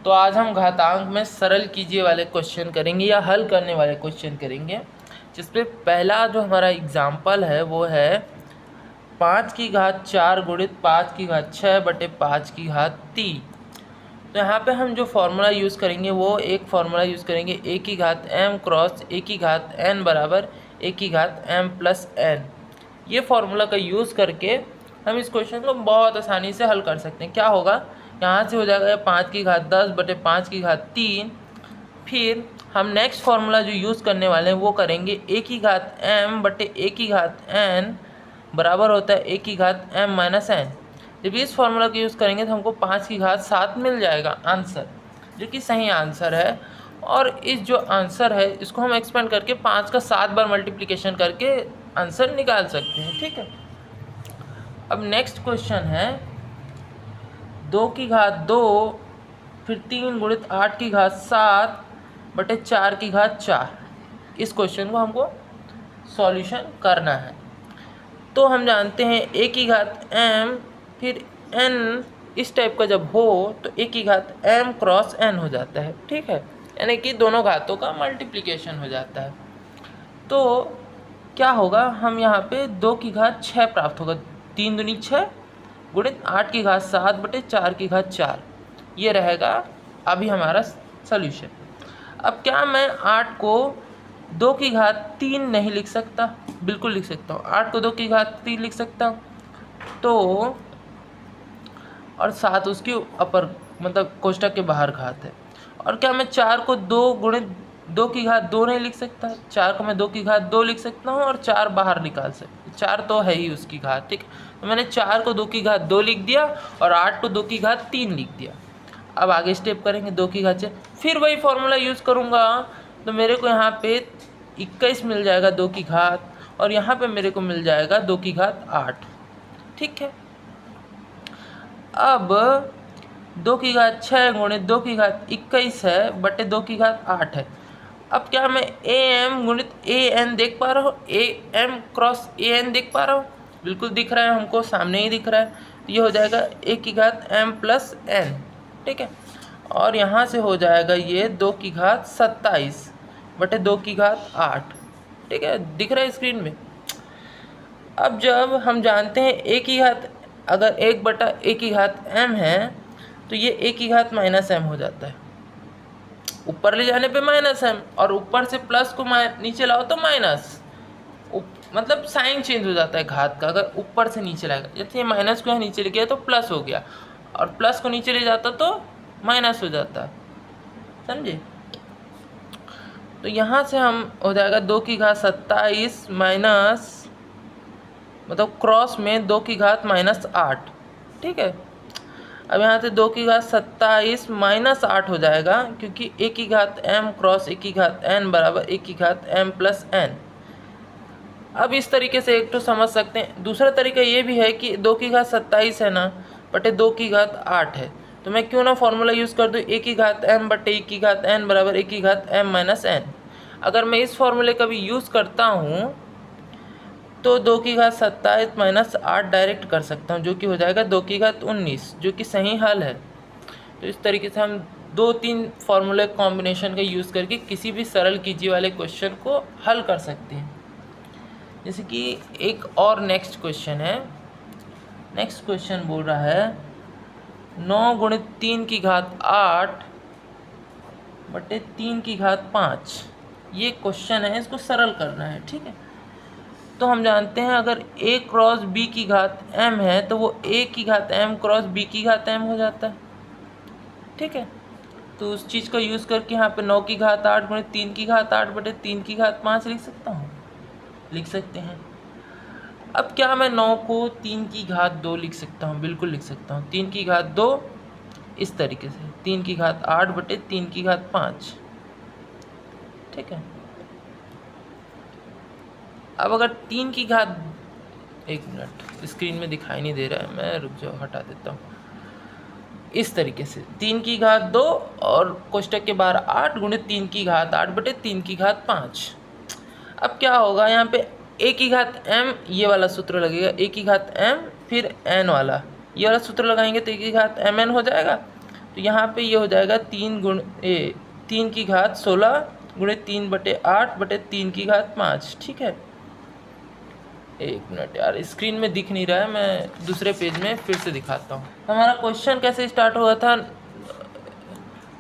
तो आज हम घातांक में सरल कीजिए वाले क्वेश्चन करेंगे या हल करने वाले क्वेश्चन करेंगे, जिसपे पहला जो हमारा एग्जाम्पल है वो है 5⁴ गुणित 5⁶ बटे 5⁻3। तो यहाँ पे हम जो फार्मूला यूज़ करेंगे वो एक फार्मूला यूज़ करेंगे a⁻m क्रॉस a⁻n बराबर a⁻m प्लस n। ये फार्मूला का यूज़ करके हम इस क्वेश्चन को बहुत आसानी से हल कर सकते हैं। क्या होगा, यहाँ से हो जाएगा 5⁻10 बटे 5⁻3। फिर हम नेक्स्ट फार्मूला जो यूज़ करने वाले हैं वो करेंगे a⁻m बटे a⁻n बराबर होता है a⁻m माइनस n। जब इस फार्मूला का यूज़ करेंगे तो हमको 5�7 मिल जाएगा आंसर, जो कि सही आंसर है। और इस जो आंसर है इसको हम एक्सपेंड करके 5 का 7 बार मल्टीप्लिकेशन करके आंसर निकाल सकते हैं। ठीक है, अब नेक्स्ट क्वेश्चन है 2⁻2 फिर 3 गुणित 8�7 बटे 4⁻4। इस क्वेश्चन को हमको सॉल्यूशन करना है। तो हम जानते हैं a⁻m फिर n इस टाइप का जब हो तो a⁻m क्रॉस n हो जाता है। ठीक है, यानी कि दोनों घातों का मल्टीप्लिकेशन हो जाता है। तो क्या होगा, हम यहाँ पे 2�6 प्राप्त होगा, 3 दूनी 6 गुणित 8�7 बटे 4⁻4। ये रहेगा अभी हमारा सॉल्यूशन। अब क्या मैं 8 को 2�3 नहीं लिख सकता? बिल्कुल लिख सकता हूँ, 8 को 2�3 लिख सकता हूँ। तो और 7 उसकी अपर मतलब कोष्टक के बाहर घात है। और क्या मैं 4 को 2 गुणित 2�2 नहीं लिख सकता? 4 को मैं 2�2 लिख सकता हूँ और 4 बाहर निकाल सकता, 4 तो है ही उसकी घात। ठीक, तो मैंने 4 को 2�2 लिख दिया और 8 को 2�3 लिख दिया। अब आगे स्टेप करेंगे 2�4, फिर वही फॉर्मूला यूज़ करूँगा तो मेरे को यहाँ पे 21 मिल जाएगा 2 की घात, और यहाँ पे मेरे को मिल जाएगा 2�8। ठीक है, अब 2�6 गुणित 2�21 है बटे 2�8 है। अब क्या मैं am गुणित an देख पा रहा हूँ, am क्रॉस an देख पा रहा हूँ? बिल्कुल दिख रहा है, हमको सामने ही दिख रहा है। तो ये हो जाएगा a⁻m प्लस n। ठीक है, और यहाँ से हो जाएगा ये 2�27 बटे 2�8। ठीक है, दिख रहा है स्क्रीन में। अब जब हम जानते हैं अगर 1/a⁻m है तो ये a⁻ माइनस m हो जाता है। ऊपर ले जाने पे माइनस m और ऊपर से प्लस को नीचे लाओ तो माइनस, मतलब साइन चेंज हो जाता है घात का। अगर ऊपर से नीचे लाएगा, जैसे ये माइनस को यहाँ नीचे ले गया तो प्लस हो गया, और प्लस को नीचे ले जाता तो माइनस हो जाता है, समझे? तो यहाँ से हम हो जाएगा 2�27 माइनस मतलब क्रॉस में 2⁻−8। ठीक है, अब यहाँ से 2�27 माइनस 8 हो जाएगा, क्योंकि a⁻m क्रॉस a⁻n बराबर a⁻m प्लस n। अब इस तरीके से एक तो समझ सकते हैं। दूसरा तरीका ये भी है कि 2⁻27 है ना बटे 2⁻8 है, तो मैं क्यों ना फॉर्मूला यूज़ कर दूँ a⁻m बटे a⁻n बराबर a⁻m माइनस n। अगर मैं इस फॉर्मूले का भी यूज़ करता हूँ तो 2⁻27 माइनस 8 डायरेक्ट कर सकता हूँ, जो कि हो जाएगा 2⁻19, जो कि सही हल है। तो इस तरीके से हम 2-3 फार्मूले कॉम्बिनेशन का यूज़ करके किसी भी सरल कीजिए वाले क्वेश्चन को हल कर सकते हैं। जैसे कि एक और नेक्स्ट क्वेश्चन है। नेक्स्ट क्वेश्चन बोल रहा है 9 गुणित 3�8 बटे 3�5। ये क्वेश्चन है, इसको सरल करना है। ठीक है, तो हम जानते हैं अगर a क्रॉस b की घात m है तो वो a⁻m क्रॉस b⁻m हो जाता है। ठीक है, तो उस चीज़ का यूज़ करके यहाँ पे 9�8 गुणित 3�8 बटे 3�5 लिख सकता हूँ, लिख सकते हैं। अब क्या मैं 9 को 3�2 लिख सकता हूँ? बिल्कुल लिख सकता हूँ, 3�2 इस तरीके से 3�8 बटे 3�5। ठीक है, अब अगर 1 मिनट, स्क्रीन में दिखाई नहीं दे रहा है, मैं रुक जाओ हटा देता हूँ। इस तरीके से 3�2 और कोष्टक के बाहर 8 गुणित 3�8 बटे 3�5। अब क्या होगा, यहाँ पे a⁻m ये वाला सूत्र लगेगा, a⁻m फिर n वाला, ये वाला सूत्र लगाएंगे तो a⁻mn हो जाएगा। तो यहाँ पे ये हो जाएगा 3 की घात 16 गुणित 3/8/3 ठीक है। एक मिनट यार, स्क्रीन में दिख नहीं रहा है, मैं दूसरे पेज में फिर से दिखाता हूँ। हमारा क्वेश्चन कैसे स्टार्ट हुआ था,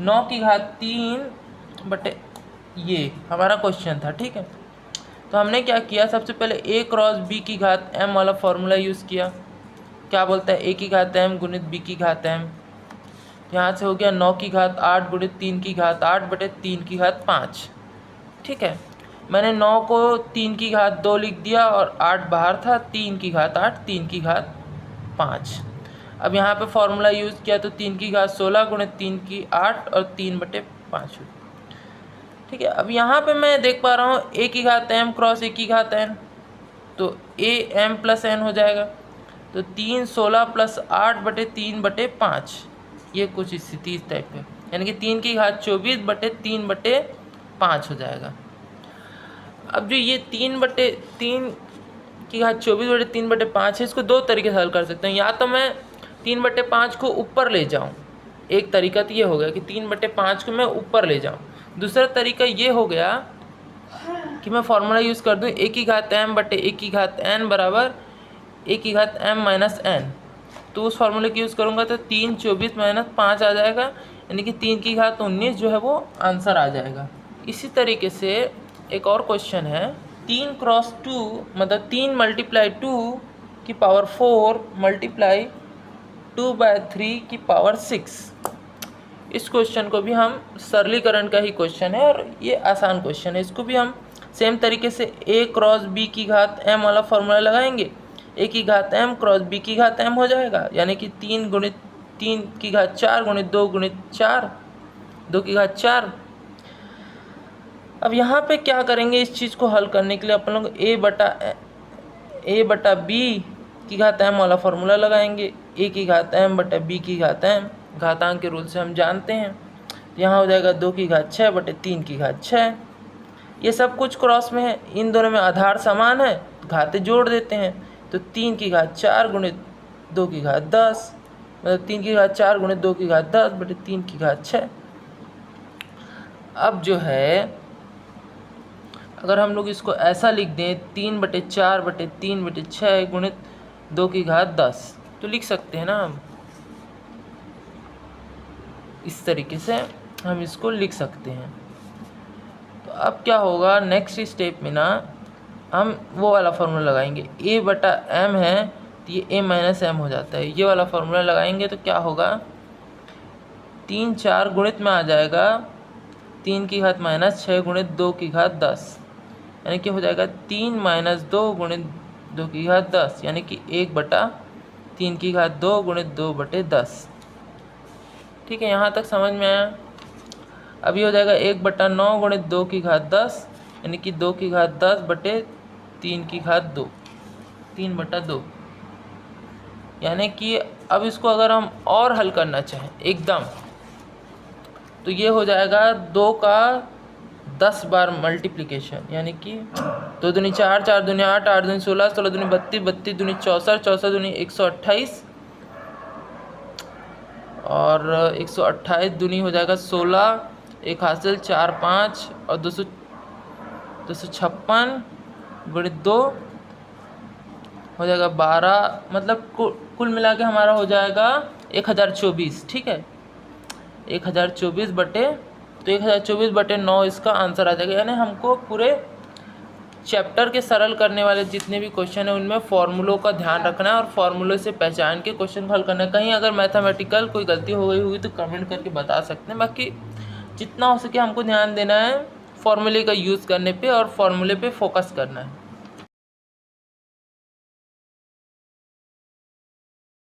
9 की घात 3 ये हमारा क्वेश्चन था, ठीक है। तो हमने क्या किया, सबसे पहले a क्रॉस b की घात m वाला फॉर्मूला यूज़ किया। क्या बोलता है, a की घात m गुणित b की घात m। यहाँ से हो गया 9 की घात 8 गुणित 3 की घात 8/3 ठीक है। मैंने 9 को 3 की घात 2 लिख दिया और 8 बाहर था, 3 की घात 8 3 की घात 5। अब यहाँ पे फॉर्मूला यूज़ किया तो 3 की घात 16 गुणित 3 की 8 और 3/5, ठीक है। अब यहाँ पे मैं देख पा रहा हूँ a की घात m क्रॉस a की घात n, तो a m प्लस n हो जाएगा। तो 3 16 प्लस 8/3/5, ये कुछ स्थिति इस टाइप है, यानी कि 3 की घात 24/3/5 हो जाएगा। अब जो ये 3/3 की घात 24/3/5 है, इसको दो तरीके से हल कर सकते हैं। या तो मैं 3/5 को ऊपर ले जाऊँ, एक तरीका तो ये हो गया कि 3/5 को मैं ऊपर ले जाऊँ। दूसरा तरीका ये हो गया कि मैं फॉर्मूला यूज़ कर दूँ a की घात m बटे a की घात n बराबर a की घात m माइनस n। तो उस फॉर्मूले की यूज़ करूँगा तो 3 24 माइनस 5 आ जाएगा, यानी कि 3 की घात 19 जो है वो आंसर आ जाएगा। इसी तरीके से एक और क्वेश्चन है, 3 क्रॉस 2 मतलब 3 मल्टीप्लाई 2 की पावर 4 मल्टीप्लाई 2/3 की पावर 6। इस क्वेश्चन को भी हम सरलीकरण का ही क्वेश्चन है और ये आसान क्वेश्चन है। इसको भी हम सेम तरीके से a क्रॉस b की घात m वाला फॉर्मूला लगाएंगे। a की घात m क्रॉस b की घात m हो जाएगा, यानी कि 3 गुणित 3 की घात 4 गुणित 2 गुणित 4 2 की घात 4। अब यहाँ पे क्या करेंगे, इस चीज़ को हल करने के लिए अपन लोग a बटा b की घात m वाला फॉर्मूला लगाएंगे। a की घात m बटा b की घात m घातांक के रूल से हम जानते हैं। यहाँ हो जाएगा 2 की घात 6/3 की घात 6। ये सब कुछ क्रॉस में है, इन दोनों में आधार समान है, घातें जोड़ देते हैं। तो 3 की घात 4 गुणित 2 की घात 10, मतलब 3 की घात 4 गुणित 2 की घात 10/3 की घात 6। अब जो है अगर हम लोग इसको ऐसा लिख दें 3/4/3/6 गुणित 2 की घात 10, तो लिख सकते हैं ना हम, इस तरीके से हम इसको लिख सकते हैं। तो अब क्या होगा, नेक्स्ट स्टेप में ना हम वो वाला फार्मूला लगाएंगे, a बटा m है तो ये a माइनस m हो जाता है। ये वाला फार्मूला लगाएंगे तो क्या होगा, 3 4 गुणित में आ जाएगा 3 की घात माइनस 6 गुणित 2 की घात 10, यानी कि हो जाएगा 3 माइनस 2 गुणित 2 की घात 10, यानी कि 1/3 की घात 2 गुणित 2/10। ठीक है, यहाँ तक समझ में आया। अब ये हो जाएगा 1/9 गुणित 2 की घात 10, यानी कि 2 की घात 10/3 की घात 2, 3/2। यानी कि अब इसको अगर हम और हल करना चाहें एकदम, तो ये हो जाएगा 2 का 10 बार मल्टीप्लिकेशन, यानी कि 2 दूनी 4 4 दूनी 8 8 दूनी 16 16 दूनी 32 32 दूनी 64 64 दूनी 128 और 128 दूनी हो जाएगा 16, एक हासिल 4 5 और 256 गुणित 2 हो जाएगा 12, मतलब कुल मिला के हमारा हो जाएगा 1024। ठीक है, 1024/9 इसका आंसर आ जाएगा। यानी हमको पूरे चैप्टर के सरल करने वाले जितने भी क्वेश्चन हैं उनमें फॉर्मूलों का ध्यान रखना है और फॉर्मूले से पहचान के क्वेश्चन को हल करना है। कहीं अगर मैथमेटिकल कोई गलती हो गई होगी तो कमेंट करके बता सकते हैं। बाकी जितना हो सके हमको ध्यान देना है फॉर्मूले का यूज़ करने पे और फॉर्मूले पे फोकस करना है।